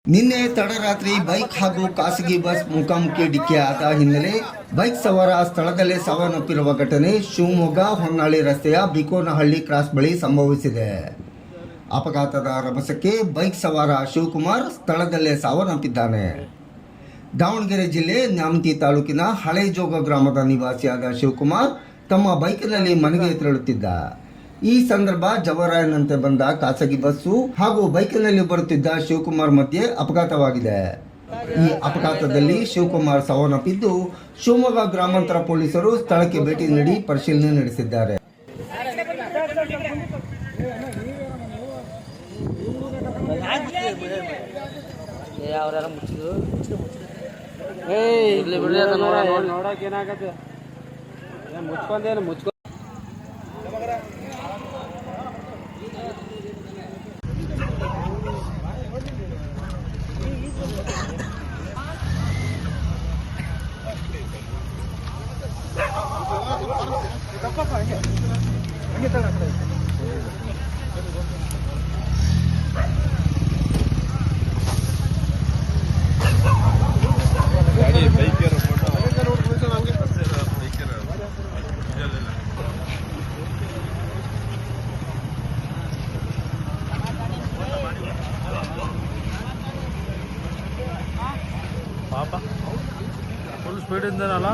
ನಿನ್ನೆ ತಡರಾತ್ರಿ ಬೈಕ್ ಹಾಗೂ ಖಾಸಗಿ ಬಸ್ ಮುಖಾಮುಖಿ ಡಿಕ್ಕಿಯಾದ ಹಿನ್ನೆಲೆ ಬೈಕ್ ಸವಾರ ಸ್ಥಳದಲ್ಲೇ ಸಾವನ್ನಪ್ಪಿರುವ ಘಟನೆ ಶಿವಮೊಗ್ಗ ಹೊನ್ನಾಳಿ ರಸ್ತೆಯ ಬಿಕೋನಹಳ್ಳಿ ಕ್ರಾಸ್ ಬಳಿ ಸಂಭವಿಸಿದೆ. ಅಪಘಾತದ ರಭಸಕ್ಕೆ ಬೈಕ್ ಸವಾರ ಶಿವಕುಮಾರ್ ಸ್ಥಳದಲ್ಲೇ ಸಾವನ್ನಪ್ಪಿದ್ದಾನೆ. ದಾವಣಗೆರೆ ಜಿಲ್ಲೆ ನ್ಯಾಮತಿ ತಾಲೂಕಿನ ಹಳೆಜೋಗ ಗ್ರಾಮದ ನಿವಾಸಿಯಾದ ಶಿವಕುಮಾರ್ ತಮ್ಮ ಬೈಕ್ನಲ್ಲಿ ಮನೆಗೆ ತೆರಳುತ್ತಿದ್ದ. ಈ ಸಂದರ್ಭ ಜವರಾಯನಂತೆ ಬಂದ ಖಾಸಗಿ ಬಸ್ಸು ಹಾಗೂ ಬೈಕ್ನಲ್ಲಿ ಬರುತ್ತಿದ್ದ ಶಿವಕುಮಾರ್ ಮಧ್ಯೆ ಅಪಘಾತವಾಗಿದೆ. ಈ ಅಪಘಾತದಲ್ಲಿ ಶಿವಕುಮಾರ್ ಸಾವನ್ನಪ್ಪಿದ್ದು, ಶಿವಮೊಗ್ಗ ಗ್ರಾಮಾಂತರ ಪೊಲೀಸರು ಸ್ಥಳಕ್ಕೆ ಭೇಟಿ ನೀಡಿ ಪರಿಶೀಲನೆ ನಡೆಸಿದ್ದಾರೆ. ಪಾಪ ಫುಲ್ ಸ್ಪೀಡ್ ಇಂದನಲ್ಲ.